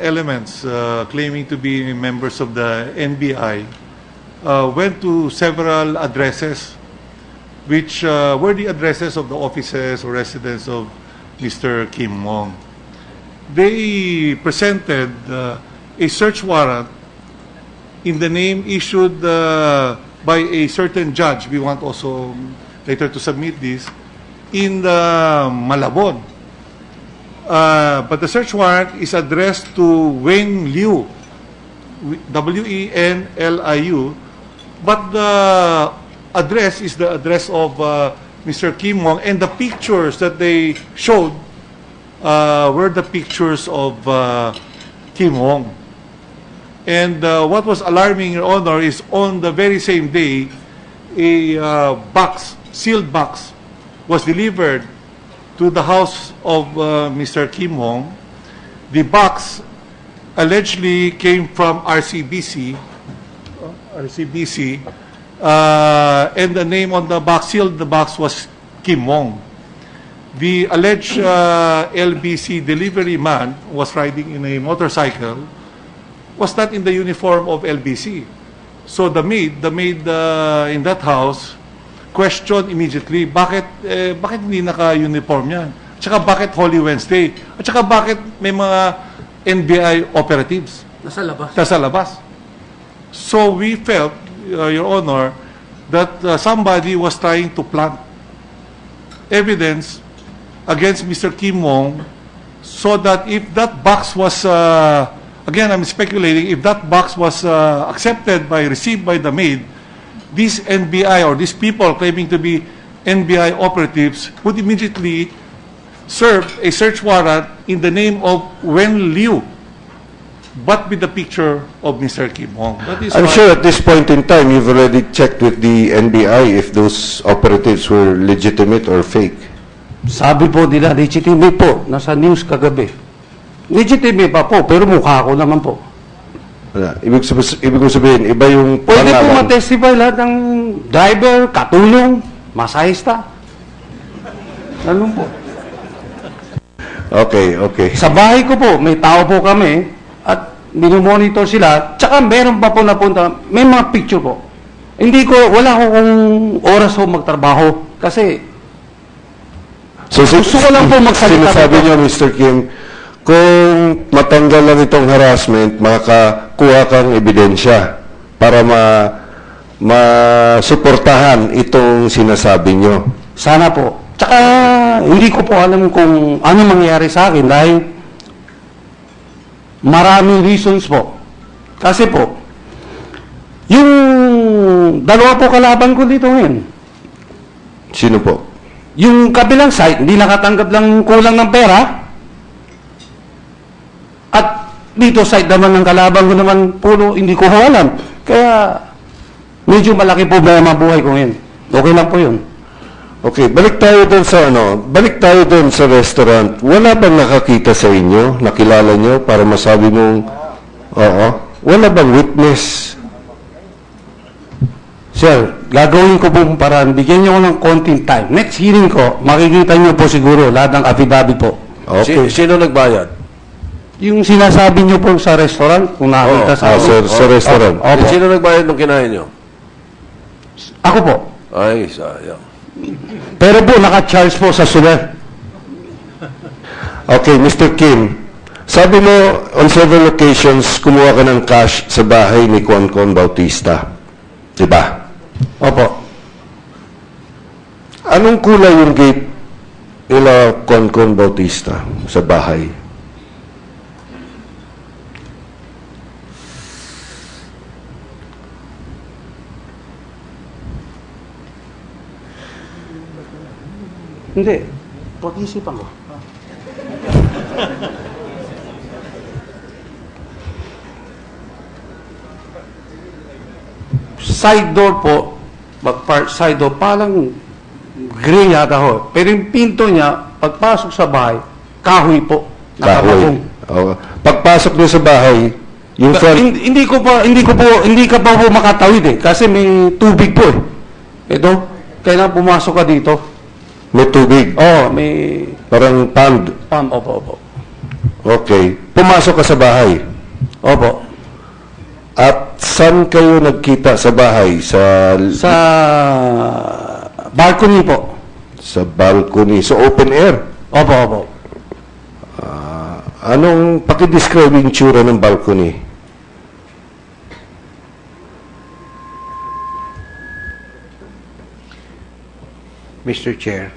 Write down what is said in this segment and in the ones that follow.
elements claiming to be members of the NBI went to several addresses, which were the addresses of the offices or residence of Mr. Kim Mong. They presented a search warrant in the name issued by a certain judge. We want also later to submit this in Malabon. But the search warrant is addressed to Wen Liu, W-E-N-L-I-U, but the address is the address of Mr. Kim Mong, and the pictures that they showed were the pictures of Kim Mong. And what was alarming, Your Honor, is on the very same day, a box, sealed box, was delivered to the house of Mr. Kim Mong. The box allegedly came from RCBC, and the name on the box, sealed the box, was Kim Mong. The alleged LBC delivery man was riding in a motorcycle, was not in the uniform of LBC. So the maid in that house questioned immediately, bakit hindi naka-uniform yan? At saka bakit Holy Wednesday? At saka bakit may mga NBI operatives? Nasa labas. So we felt, Your Honor, that somebody was trying to plant evidence against Mr. Kim Mong, so that if that box was, again, I'm speculating, if that box was received by the maid, these NBI or these people claiming to be NBI operatives would immediately serve a search warrant in the name of Wen Liu, but with the picture of Mr. Kim Mong. I'm sure at this point in time you've already checked with the NBI if those operatives were legitimate or fake. Sabi po nila, legitimate po. Nasa news kagabi. Legitimate pa po, pero mukha ko naman po. Ibig sabihin, iba yung pwede pangalan. Po matestify lahat ng driver, katulong, masahista. Ganun po. Okay. Sa bahay ko po, may tao po kami at minomonitor sila. Tsaka meron pa po napunta, may mga picture po. Wala akong oras po magtrabaho kasi gusto ko lang po magsalita. Sinasabi niyo, Mr. Kim, kung matanggal lang itong harassment, makakuha kang ebidensya para masuportahan itong sinasabi nyo. Sana po. Tsaka, hindi ko po alam kung ano mangyayari sa akin dahil maraming reasons po. Kasi po, yung dalawa po kalaban ko dito ngayon. Sino po? Yung kabilang site, hindi nakatanggap lang kulang ng pera. At dito side naman ng kalaban ko naman puno, hindi ko alam. Kaya medyo malaki problema buhay ko ngayon. Okay lang po yun. Okay, balik tayo doon sa restaurant. Wala bang nakakita sa inyo, nakilala nyo para masabi mong oo? Wala bang witness? Sir, gagawin ko pong paraan. Bigyan niyo ko ng konting time. Next hearing ko, makikita niyo po siguro lahat ng affidavit po. Okay. Sino nagbayad? Yung sinasabi niyo po sa restaurant, kung nakakita sa sa restaurant. Opo. Sino nagbayad ng kinain nyo? Ako po. Ay, sayang. Pero po, naka-charge po sa suler. Okay, Mr. Kim, sabi mo on several occasions kumuha ka ng cash sa bahay ni Concon Bautista. Diba? Opo. Anong kulay yung gate nila Concon Bautista sa bahay? Hindi. Pag-isipan ko. Side door po, side door, parang gray yata ho. Pero yung pinto niya, pagpasok sa bahay, kahoy po. Kahoy. Pagpasok niyo sa bahay, yung front... Hindi ka pa po makatawid eh. Kasi may tubig po eh. Ito, kailangan pumasok ka dito. May tubig? Oo, may... Parang pond? Opo. Okay. Pumasok ka sa bahay. Opo. At saan kayo nagkita sa bahay? Sa balcony po. Sa balcony. So, open air. Opo, opo. Anong pakidescribe yung tsura ng balcony? Mr. Chair,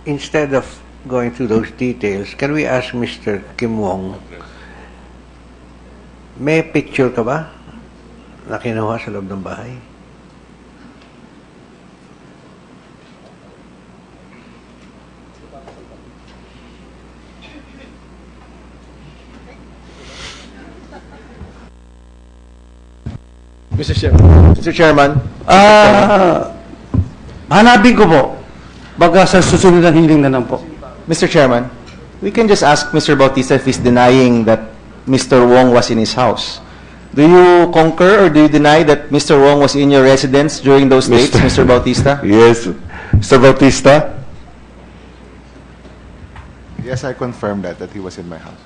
instead of going through those details, can we ask Mr. Kim Wong, may picture ka ba na kinuha sa loob ng bahay? Mr. Chairman, Hanapin ko po. Baga sa susunod na hiling na lang po. Mr. Chairman, we can just ask Mr. Bautista if he's denying that Mr. Wong was in his house. Do you concur or do you deny that Mr. Wong was in your residence during those dates, Mr. Bautista? Yes. Mr. Bautista? Yes, I confirm that he was in my house.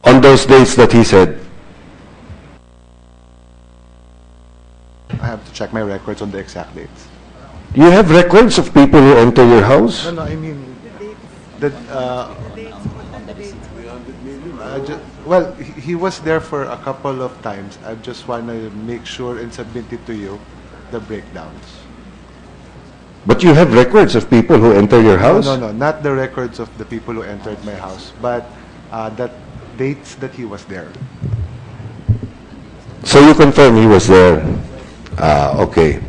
On those dates that he said? I have to check my records on the exact dates. Do you have records of people who enter your house? No, I mean, that, well, he was there for a couple of times. I just want to make sure and submit it to you, the breakdowns. But you have records of people who enter your house? No, not the records of the people who entered my house, but that dates that he was there. So you confirm he was there? Okay.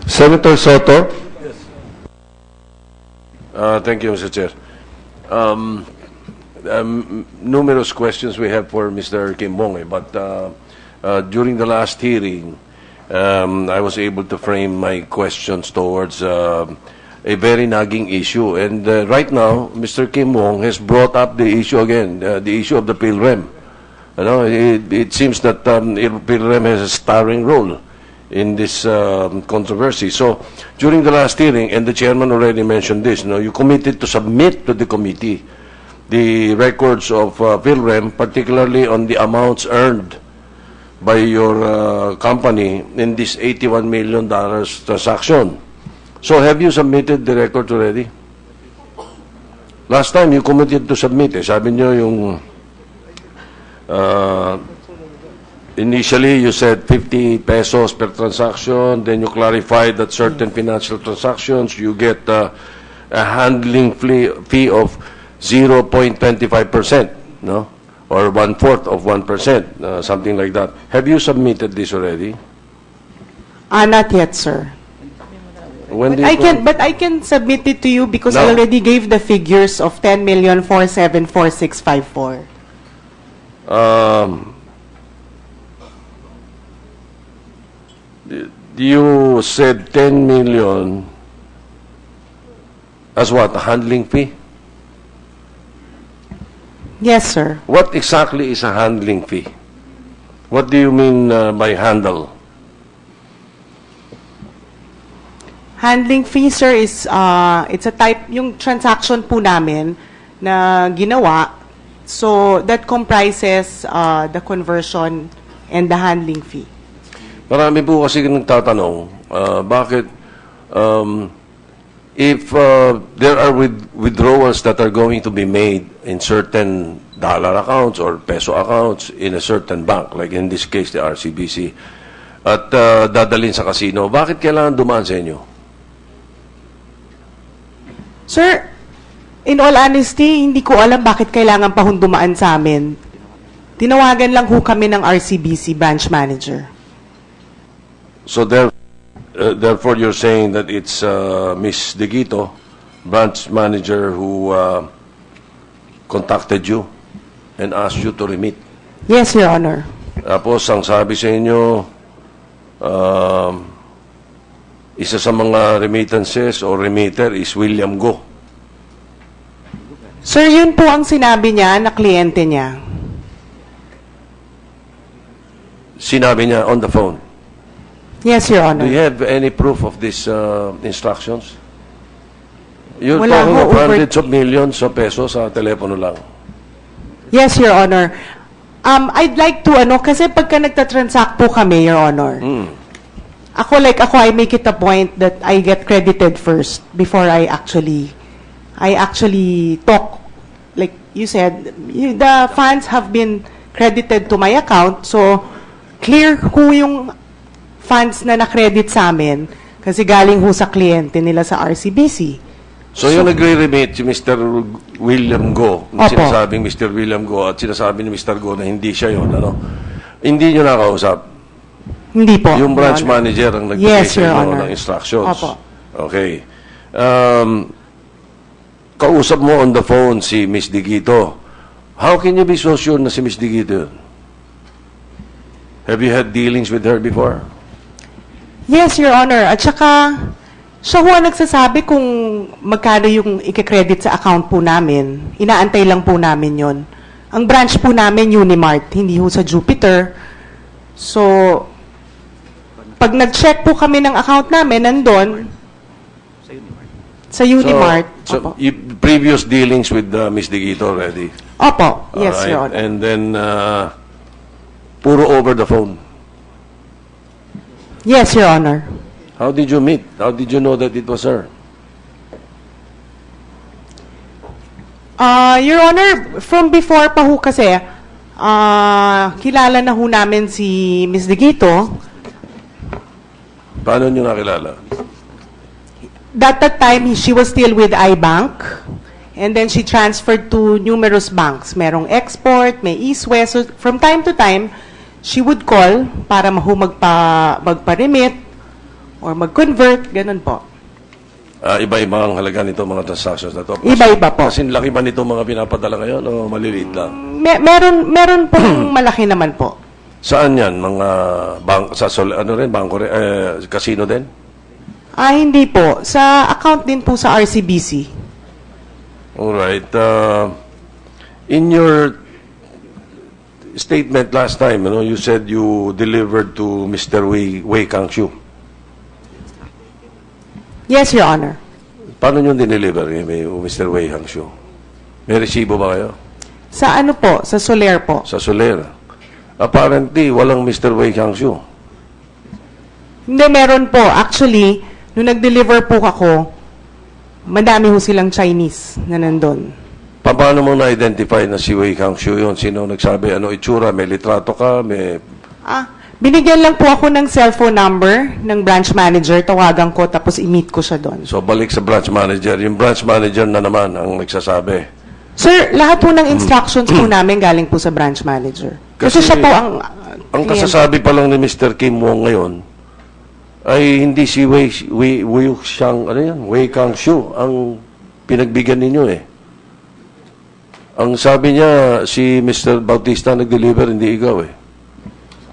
Senator Soto? Thank you, Mr. Chair. Numerous questions we have for Mr. Kim Wong, but during the last hearing, I was able to frame my questions towards a very nagging issue. And right now, Mr. Kim Wong has brought up the issue again, the issue of the Philrem. You know, it seems that Philrem has a starring role in this controversy. So, during the last hearing, and the chairman already mentioned this, you know, you committed to submit to the committee the records of Philrem, particularly on the amounts earned by your company in this $81 million transaction. So, have you submitted the record already? Last time, you committed to submit. Sabi nyo yung initially, you said 50 pesos per transaction. Then you clarified that certain financial transactions, you get a handling fee of 0.25%, no? Or 1/4 of 1%, something like that. Have you submitted this already? Not yet, sir. When But I can submit it to you because I No. already gave the figures of 10,474,654. You said 10 million as what? A handling fee? Yes, sir. What exactly is a handling fee? What do you mean by handle? Handling fee, sir, is it's a type, yung transaction po namin na ginawa. So that comprises the conversion and the handling fee. Marami po kasi nagtatanong, bakit if there are withdrawals that are going to be made in certain dollar accounts or peso accounts in a certain bank, like in this case, the RCBC, at dadalhin sa casino, bakit kailangan dumaan sa inyo? Sir, in all honesty, hindi ko alam bakit kailangan pa dumaan sa amin. Tinawagan lang ho kami ng RCBC branch manager. So therefore, you're saying that it's Ms. Digito, branch manager, who contacted you and asked you to remit. Yes, Your Honor. Tapos, ang sabi sa inyo, isa sa mga remittances o remitter is William Go. Sir, yun po ang sinabi niya na kliyente niya. Sinabi niya on the phone. Yes, Your Do Honor. you have any proof of these instructions? You're Wala talking ho, of over- hundreds of millions of pesos sa telepono lang. Yes, Your Honor. I'd like to, kasi pagka nagtatransact po kami, Your Honor, ako, I make it a point that I get credited first before I actually talk. Like you said, the funds have been credited to my account, so clear ho yung funds na na-credit sa amin kasi galing ho sa kliyente nila sa RCBC. So, yung nagre-remit si Mr. William Go, Opo. sinasabing Mr. William Go at sinasabi ni Mr. Go na hindi siya yun, hindi nyo nakausap. Hindi po. Yung Your branch Honor. manager ang nagbigay Yes, sa Your inyo Honor. ng instructions. Opo. Okay. Kausap mo on the phone si Miss Digito. How can you be so sure na si Miss Digito yun? Have you had dealings with her before? Yes, Your Honor. At saka, siya ho ang nagsasabi kung magkano yung i-credit sa account po namin. Inaantay lang po namin yon. Ang branch po namin, Unimart, hindi ho sa Jupiter. So, pag nag-check po kami ng account namin, nandun, sa Unimart. So, Opo. previous dealings with Miss Digito already? Opo. Yes, Alright. Your Honor. And then, puro over the phone. Yes, Your Honor. How did you meet? How did you know that it was her? Your Honor, from before pa ho kasi, kilala na ho namin si Ms. Digito. Paano nyo nakilala? That time, she was still with iBank. And then she transferred to numerous banks. Merong export, may East-West. So from time to time, she would call para magpa-remit or mag-convert, ganun po. Iba-iba ang halaga nito mga transactions na to. Iba-iba po. Kasi laki ba nito mga pinapadala ngayon o maliliit lang? Meron pong malaki naman po. Saan yan? Mga bangko rin? Casino din? Hindi po. Sa account din po sa RCBC. Alright. In your statement last time, you said you delivered to Mr. Wei Kangshu. Yes, Your Honor. Paano nyo dineliver Mr. Wei Kangshu? May resibo ba kayo? Sa ano po? Sa Soler po. Sa Soler. Apparently, walang Mr. Wei Kangshu. Hindi, meron po. Actually, nung nag-deliver po ako, madami ho silang Chinese na nandun. Paano mo na-identify na si Wei Kangshu yun? Sino nagsabi? Ano itsura? May litrato ka? May... Binigyan lang po ako ng cellphone number ng branch manager, tawagan ko, tapos i-meet ko siya doon. So, balik sa branch manager. Yung branch manager na naman ang nagsasabi. Sir, lahat po ng instructions po namin galing po sa branch manager. Kasi siya po ang Ang kliyente. kasasabi pa lang ni Mr. Kim Wong ngayon ay hindi si Wei Kangshu ang pinagbigyan ninyo eh. Ang sabi niya, si Mr. Bautista nag-deliver, hindi ikaw eh.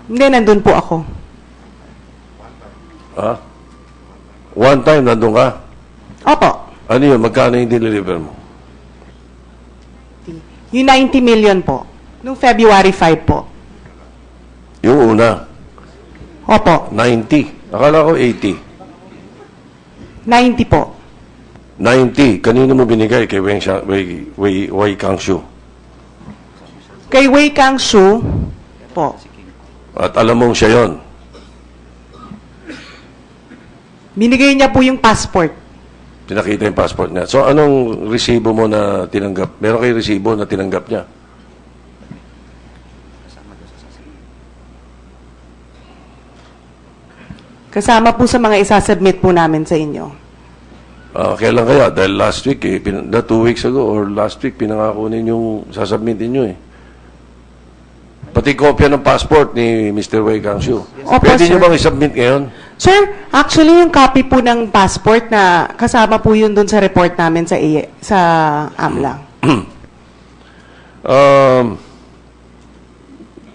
Hindi, nandun po ako. One time, nandun ka? Opo. Ano yun? Magkano yung deliver mo? Yung 90 million po. Nung February 5 po. Yung una, Opo. 90. Akala ko 80. 90 po. 90. Kanino mo binigay? Kay Wei Kangshu. Kay Wei Kangshu po. At alam mong siya yun. Binigay niya po yung passport. Pinakita yung passport niya. So, anong resibo mo na tinanggap? Meron kayo resibo na tinanggap niya? Kasama po sa mga isasubmit po namin sa inyo. Kailan kaya? Dahil last week, 2 weeks ago or last week, pinangako ninyong sasubmitin nyo eh. Pati kopya ng passport ni Mr. Wei Kangshu. Opo, Pwede sir. nyo bang i-submit ngayon? Sir, actually yung copy po ng passport na kasama po yun dun sa report namin sa AMLAng.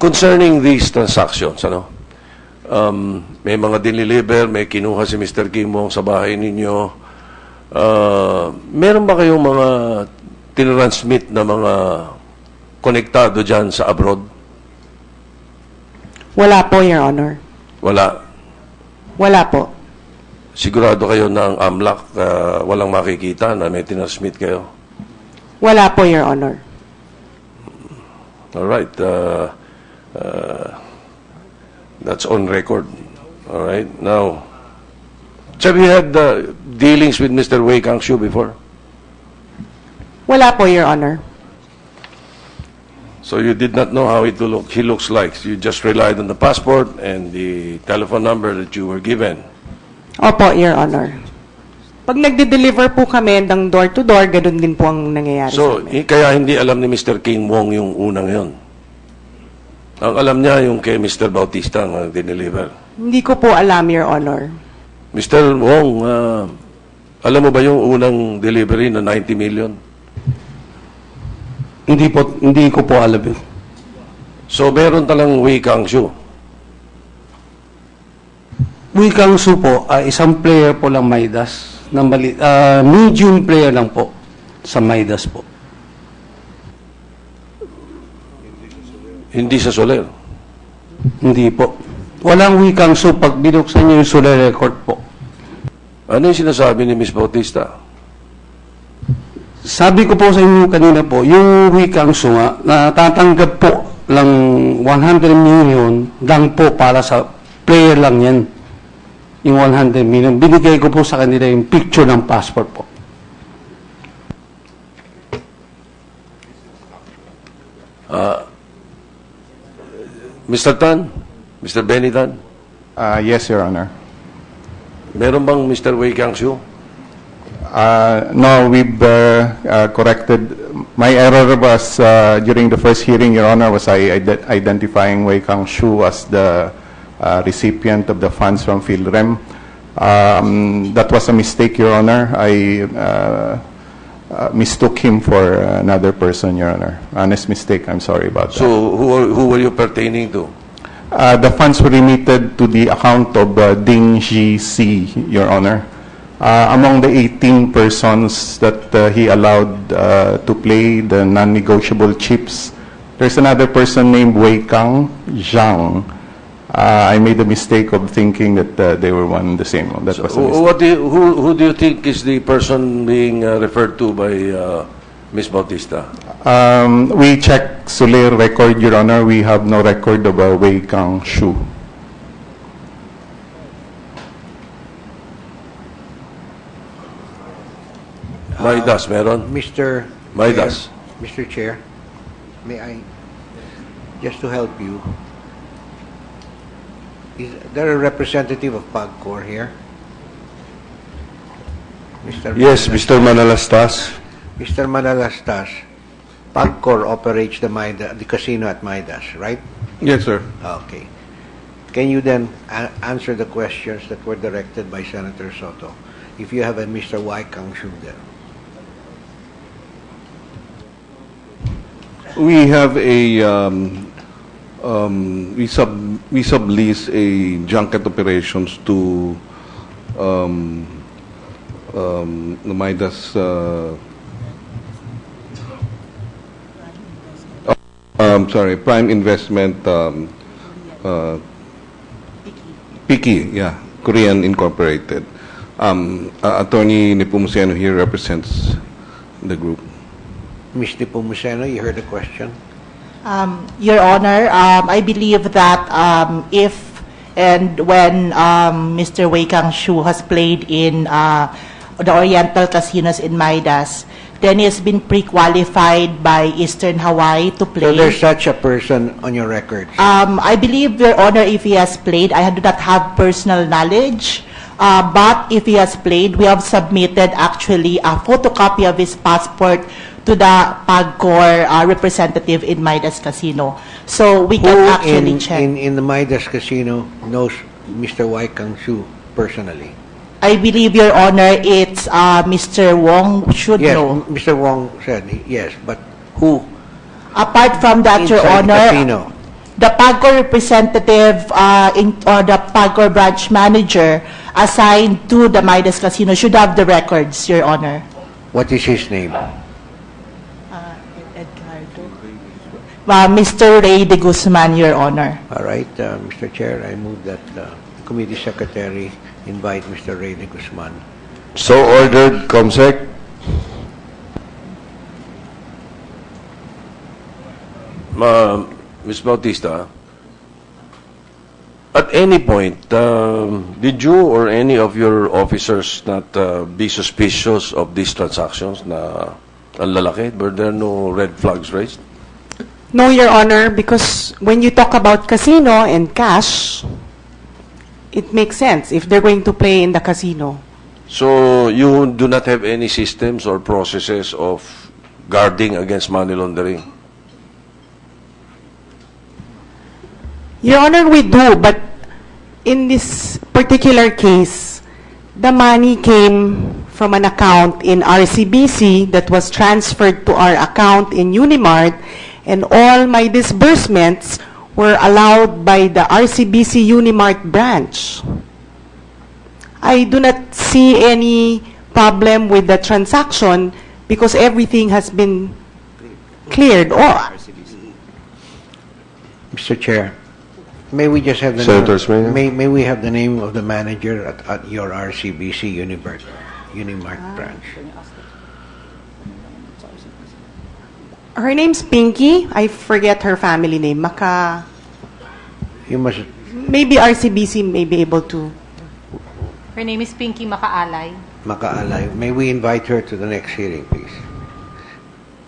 Concerning these transactions, may mga diniliver, may kinuha si Mr. Kim Wong sa bahay ninyo. Meron ba kayong mga tinransmit na mga konektado dyan sa abroad? Wala po, Your Honor. Wala. Wala po. sigurado kayo na ang AMLAC walang makikita na may tinasmit kayo? Wala po, Your Honor. All right. That's on record. All right. Now, have you had dealings with Mr. Wei Kangshu before? Wala po, Your Honor. So you did not know how he looks like. You just relied on the passport and the telephone number that you were given. Opo, Your Honor. Pag nagde-deliver po kami ng door-to-door, ganun din po ang nangyayari So, sa amin. kaya hindi alam ni Mr. King Wong yung unang yon. Ang alam niya yung kay Mr. Bautista ang dineliver. Hindi ko po alam, Your Honor. Mr. Wong, alam mo ba yung unang delivery na 90 million? Hindi ko po alam yun. So, meron talang Wei Kangshu. Wei Kangshu po, isang player po lang Midas. Medium player lang po sa Midas po. Hindi sa Soler. Hindi po. Walang Wei Kangshu pag binuksan niyo yung Solar record po. Ano yung sinasabi ni Ms. Bautista? Sabi ko po sa inyo kanina po, yung Wei Kangshu nga, natatanggap po lang 100 million lang po para sa player lang yan. Yung 100 million. Binigay ko po sa kanila yung picture ng passport po. Mr. Tan? Mr. Benny Tan? Yes, Your Honor. Meron bang Mr. Wei Kangshu? No, we've corrected. My error was during the first hearing, Your Honor, was identifying Wei Kangshu as the recipient of the funds from Philrem. That was a mistake, Your Honor. I mistook him for another person, Your Honor. Honest mistake. I'm sorry about that. So, who were you pertaining to? The funds were remitted to the account of Ding Ji Si, Your Honor. Among the 18 persons that he allowed to play the non-negotiable chips, there's another person named Wei Kang Zhang. I made the mistake of thinking that they were one and the same. That was a mistake. Who do you think is the person being referred to by Ms. Bautista? We checked Soler record, Your Honor. We have no record of Wei Kang Shu. Maidas, meron? Mr. Maidas. Chair, Mr. Chair, may I, just to help you, is there a representative of PAGCOR here? Mr. Yes, Mr. Manalastas. Mr. Manalastas, PAGCOR operates the casino at Maidas, right? Yes, sir. Okay. Can you then answer the questions that were directed by Senator Soto, if you have a Mr. Wai Kangshu there? We have a we sublease a junket operations to the Midas Prime Investment Piki, yeah, Korean Incorporated. Attorney Nepomuceno here represents the group. Ms. Nepomuceno, you heard the question? Your Honor, I believe that if and when Mr. Wei Kangshu has played in the Oriental casinos in Midas, then he has been pre-qualified by Eastern Hawaii to play. So there's such a person on your record? I believe, Your Honor, if he has played, I do not have personal knowledge, but if he has played, we have submitted actually a photocopy of his passport to the PAGCOR representative in Midas Casino. So we can actually check. In the Midas Casino knows Mr. Wai Kangshu personally? I believe, Your Honor, it's Mr. Wong should Yes, know. Mr. Wong said yes, but who? Apart from that, Your Inside the Honor, casino. the PAGCOR representative or the PAGCOR branch manager assigned to the Midas Casino should have the records, Your Honor. What is his name? Mr. Ray de Guzman, Your Honor. All right, Mr. Chair, I move that the committee secretary invite Mr. Rene Guzman. So ordered, Comsec. Ms. Bautista, at any point, did you or any of your officers not be suspicious of these transactions na ang lalaki? Were there no red flags raised? No, Your Honor, because when you talk about casino and cash, it makes sense if they're going to play in the casino. So you do not have any systems or processes of guarding against money laundering? Your Honor, we do, but in this particular case, the money came from an account in RCBC that was transferred to our account in Unimart, and all my disbursements were allowed by the RCBC Unimart branch. I do not see any problem with the transaction because everything has been cleared. Mr. Chair, may we just have the Senators, may we have the name of the manager at your RCBC Unimart branch? Her name's Pinky. I forget her family name. You must. Maybe RCBC may be able to. Her name is Pinky Makaalay. Makaalay. May we invite her to the next hearing, please?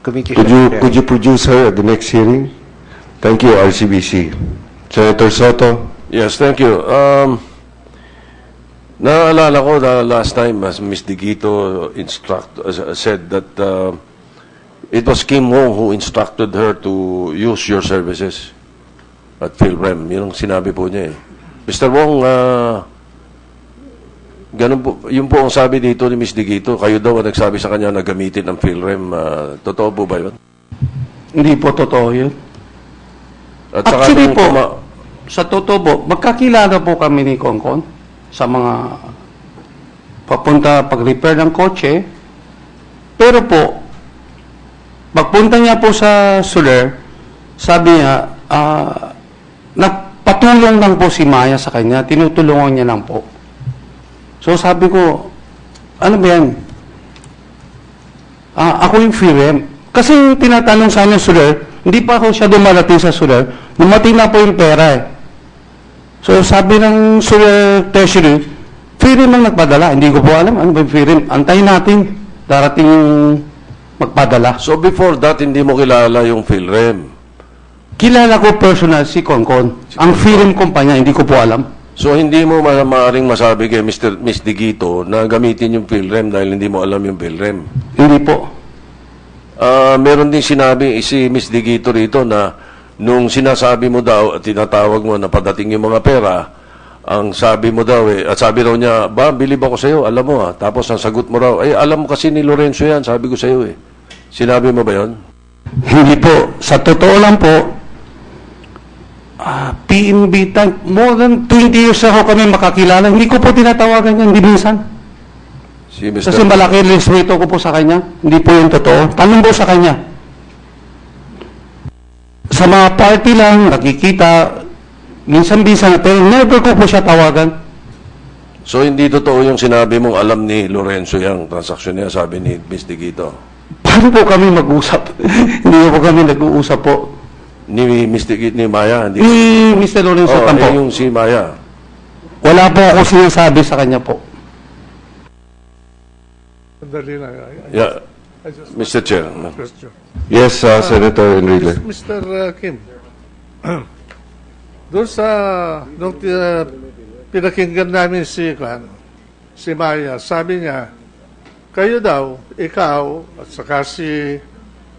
Committee Could Secretary. you produce her at the next hearing? Thank you, RCBC. Senator Soto. Yes, thank you. Naalala ko the last time as Ms. Digito said that it was Kim Wong who instructed her to use your services at Philrem. Yun ang sinabi po niya eh. Mr. Wong, ganun po, yun po ang sabi dito ni Ms. Digito. Kayo daw ang nagsabi sa kanya na gamitin ang Philrem. Totoo po ba yun? Hindi po totoo yun. At saka Actually nung po, sa totoo po, magkakilala po kami ni Concon sa mga papunta pag-repair ng kotse. Pero po, pagpunta niya po sa Soler, sabi niya, nagpatulong lang po si Maya sa kanya, tinutulungan niya lang po. So sabi ko, ano ba yan? Ako yung Philrem. Kasi yung tinatanong sa akin Soler, hindi pa ako siya dumarating sa Soler, dumating na po yung pera eh. So sabi ng Soler Treasury, Philrem ang nagpadala. Hindi ko po alam, ano ba yung Philrem? Antayin natin, darating yung magpadala. So before that, hindi mo kilala yung Philrem? Kilala ko personal si Concon. Ang Philrem kumpanya, hindi ko po alam. So hindi mo maaaring masabi kay Miss Digito na gamitin yung Philrem dahil hindi mo alam yung Philrem? Hindi po. Meron din sinabi si Miss Digito rito na nung sinasabi mo daw at tinatawag mo na padating yung mga pera, ang sabi mo daw at sabi raw niya, bilib ako sa'yo, alam mo Tapos ang sagot mo raw, alam mo kasi ni Lorenzo yan, sabi ko sa'yo Sinabi mo ba yon? Hindi po. Sa totoo lang po, PNB time, more than 20 years ako kami makakilala. Hindi ko po tinatawagan yan, hindi minsan. Si Mr. Kasi malaki respeto ko po sa kanya. Hindi po yung totoo. Tanong po sa kanya. Sa mga party lang, nakikita, minsan-minsan, pero never ko po siya tawagan. So hindi totoo yung sinabi mong alam ni Lorenzo yung transaksyon niya, sabi ni Miss Digito? Paano po kami mag-usap? Hindi po kami nag-uusap po. Ni Miss Digito, ni Maya? Ni Mr. Lorenzo po. Yung si Maya? Wala po ako sinasabi sa kanya po. Yeah. Mr. Chair. Yes, Senator Enrile. Mr. Kim, doon sa nung pinakinggan namin si Maya, sabi niya, kayo daw, ikaw, at saka si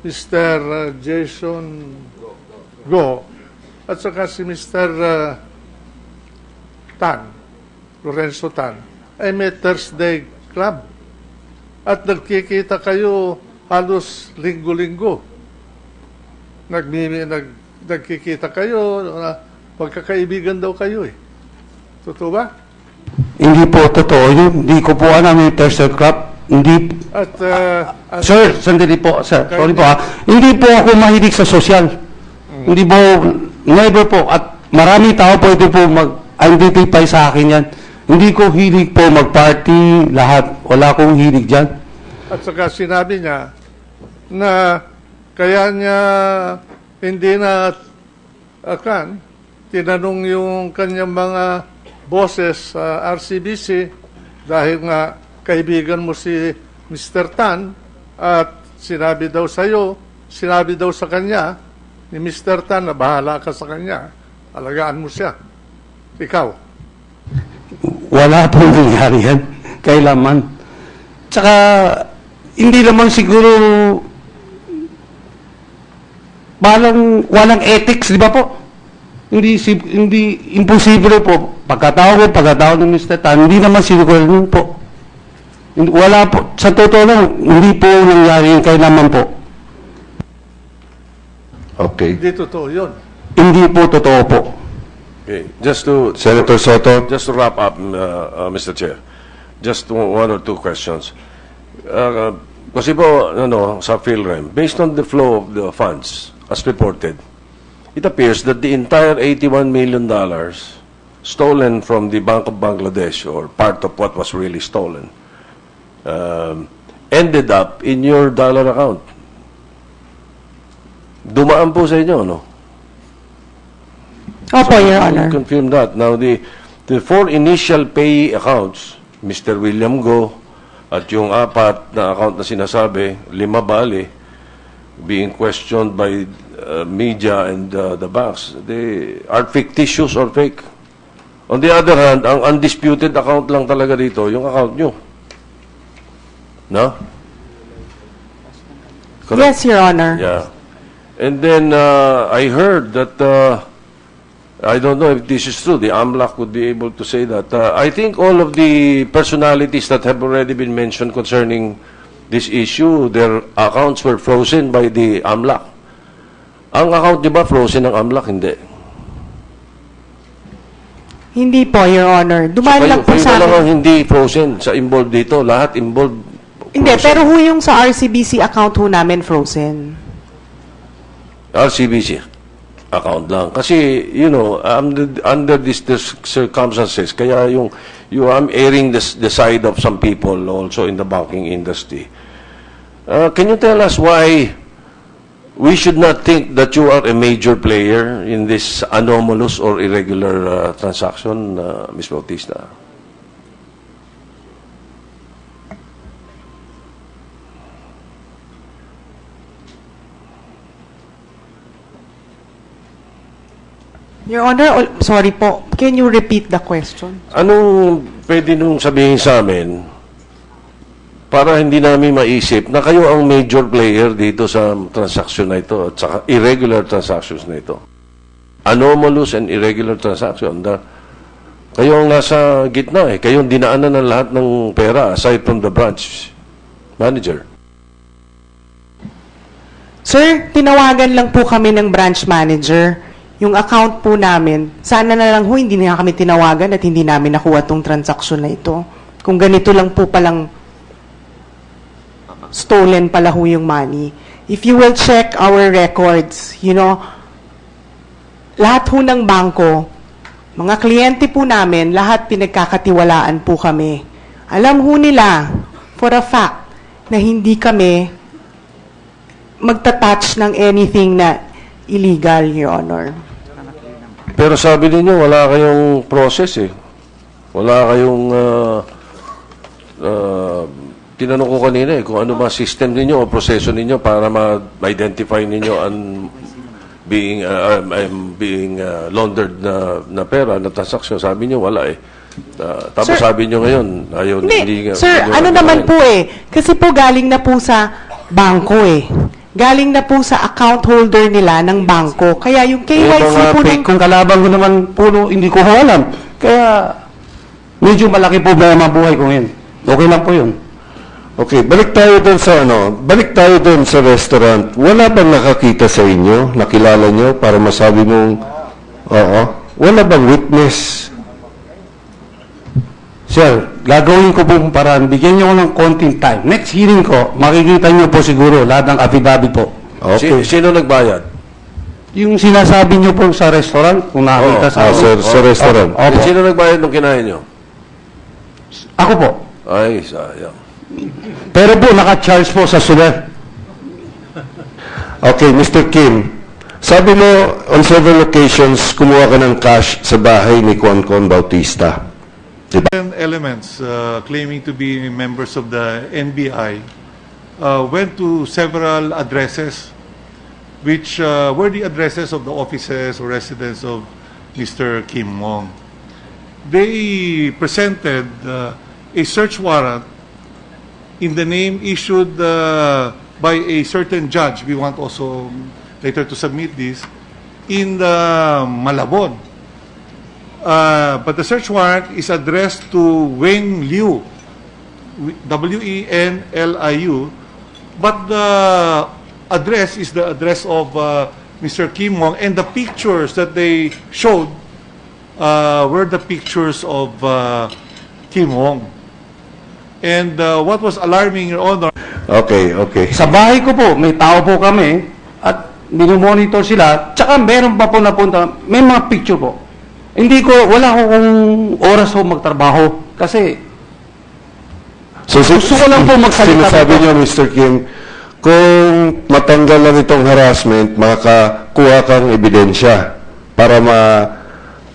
Mr. Jason Go, at saka si Mr. Lorenzo Tan, ay may Thursday Club. At nagkikita kayo halos linggo-linggo. Nagkikita kayo, magkakaibigan daw kayo Totoo ba? Hindi po totoo yun. Hindi ko po alam yung Thursday Club. Hindi. At, sir, sandali po, sir. Sorry po Hindi po ako mahilig sa social. Hindi po, never po. At marami tao pwede po mag-identify sa akin yan. Hindi ko hilig po mag-party, lahat. Wala akong hilig dyan. At saka sinabi niya na kaya niya hindi na tinanong yung kanyang mga bosses sa RCBC dahil nga kaibigan mo si Mr. Tan at sinabi daw sa kanya ni Mr. Tan na bahala ka sa kanya, alagaan mo siya. Ikaw. Wala pong nangyari yan. Kailaman. Tsaka, hindi naman siguro walang ethics, di ba po? Hindi imposible po. Pagkatao ng Mr. Tan, hindi naman siguro yun po. Wala po. Sa totoo lang, hindi po nangyari yung kailaman po. Okay. Hindi totoo yun. Hindi po totoo po. Okay. Senator Soto. Just to wrap up, Mr. Chair. Just one or two questions. Kasi po, sa Philrem, based on the flow of the funds, as reported, it appears that the entire $81 million stolen from the Bank of Bangladesh, or part of what was really stolen, ended up in your dollar account. Dumaan po sa inyo, no? Opo, Your Honor. Confirm that. Now, the four initial payee accounts, Mr. William Go, at yung apat na account na sinasabi, 5 bali, being questioned by media and the banks, they are fictitious or fake. On the other hand, ang undisputed account lang talaga dito, yung account nyo. No? Correct? Yes, Your Honor. Yeah. And then I heard that, I don't know if this is true, the AMLAC would be able to say that. I think all of the personalities that have already been mentioned concerning this issue, their accounts were frozen by the AMLAC. Ang account, di ba, frozen ng AMLAC? Hindi. Hindi po, Your Honor. Dumaan lang po sa Kayo lang akin. ang hindi frozen sa involved dito. Lahat involved. Hindi, pero yung sa RCBC account namin frozen. RCBC account lang. Kasi, under these circumstances, kaya I'm airing the side of some people also in the banking industry. Can you tell us why we should not think that you are a major player in this anomalous or irregular transaction, Ms. Bautista? Your Honor, sorry po, can you repeat the question? Anong pwede nung sabihin sa amin para hindi namin maisip na kayo ang major player dito sa transaction na ito at saka irregular transactions na ito? Anomalous and irregular transaction. Kayo ang nasa gitna eh. Kayo ang dinaanan ng lahat ng pera aside from the branch manager. Sir, tinawagan lang po kami ng branch manager. Yung account po namin, sana na lang hindi na kami tinawagan at hindi namin nakuha tong transaksyon na ito. Kung ganito lang po palang stolen pala ho yung money. If you will check our records, lahat ho ng bangko, mga kliyente po namin, lahat pinagkakatiwalaan po kami. Alam ho nila, for a fact, na hindi kami magta-touch ng anything na illegal, Your Honor. Pero sabi ninyo, wala kayong process eh. Wala kayong tinanong ko kanina eh, kung ano ba system ninyo o proseso ninyo para ma-identify ninyo ang being laundered na pera, na transaction. Sabi niyo, wala eh. Tapos Sir, sabi niyo ngayon, ayaw, hindi Sir, ano naman po eh, kasi po galing na po sa bangko eh. Galing na po sa account holder nila ng bangko. Kaya yung KYC po ng... Kung kalaban ko naman puro, hindi ko alam. Kaya, medyo malaki problema buhay ko ngayon. Okay lang po yun. Okay, balik tayo doon sa restaurant. Wala bang nakakita sa inyo, nakilala nyo, para masabi mong, oo, wala bang witness? Sir, gagawin ko pong paraan. Bigyan niyo ko ng konting time. Next hearing ko, makikita niyo po siguro lahat ng affidavit po. Okay. Sino nagbayad? Yung sinasabi niyo po sa restaurant, kung nakita sa sa restaurant. Opo. Sino nagbayad nung kinain nyo? Ako po. Ay, sayang. Pero po, naka-charge po sa sewer. Okay, Mr. Kim, sabi mo on several occasions kumuha ka ng cash sa bahay ni Concon Bautista. Diba? Elements claiming to be members of the NBI went to several addresses which were the addresses of the offices or residence of Mr. Kim Mong. They presented a search warrant in the name issued by a certain judge. We want also later to submit this in Malabon. But the search warrant is addressed to Wen Liu, W-E-N-L-I-U, but the address is the address of Mr. Kim Mong, and the pictures that they showed were the pictures of Kim Mong. And what was alarming, Your Honor... Okay, okay. Sa bahay ko po, may tao po kami at minomonitor sila. Tsaka meron pa po napunta, may mga picture po. Hindi ko, wala akong oras po magtrabaho kasi So, gusto ko lang po magsalita. sinasabi niyo, Mr. Kim, kung matanggal lang itong harassment, makakuha kang ebidensya para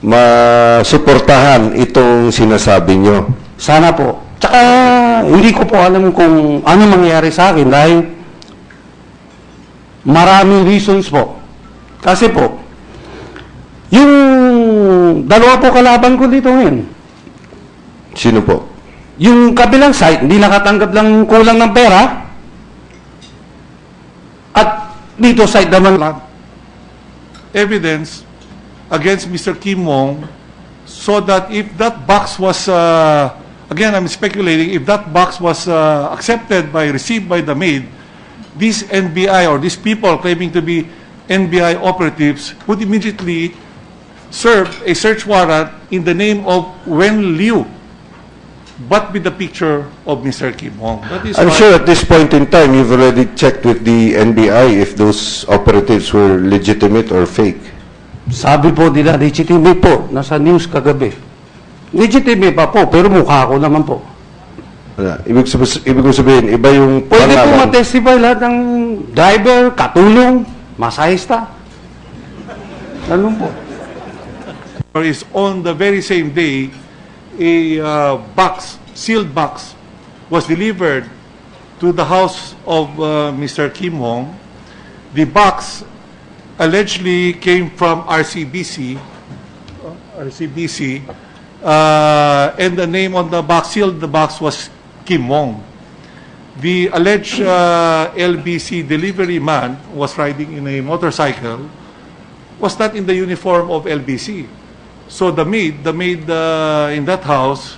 masuportahan itong sinasabi niyo. Sana po. Tsaka hindi ko po alam kung ano mangyayari sa akin dahil maraming reasons po. Kasi po, yung dalawa po kalaban ko dito ngayon. Sino po? Yung kabilang site, hindi nakatanggap lang kulang ng pera. At dito site naman evidence against Mr. Kim Mong, so that if that box was, again, I'm speculating, if that box was received by the maid, these NBI or these people claiming to be NBI operatives would immediately serve a search warrant in the name of Wen Liu, but with the picture of Mr. Kim Mong. That is I'm why- sure at this point in time, you've already checked with the NBI if those operatives were legitimate or fake. sabi po nila, legitimate po. Nasa news kagabi. Legitimate pa po, pero mukha ko naman po. Ibig ko sabihin, iba yung Pwede po pangalan. matestify lahat ng driver, katulong, masahista. Ganun po. is on the very same day, a box, sealed box, was delivered to the house of Mr. Kim Mong. The box allegedly came from RCBC, and the name on the box, sealed the box, was Kim Mong. The alleged LBC delivery man was riding in a motorcycle, was not in the uniform of LBC. So the maid in that house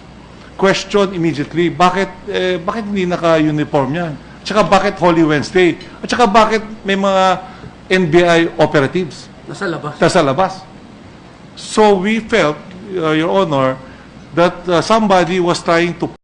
questioned immediately, bakit hindi naka-uniform yan? Tsaka bakit Holy Wednesday? At tsaka bakit may mga NBI operatives? Nasa labas. Nasa labas. So we felt, Your Honor, that somebody was trying to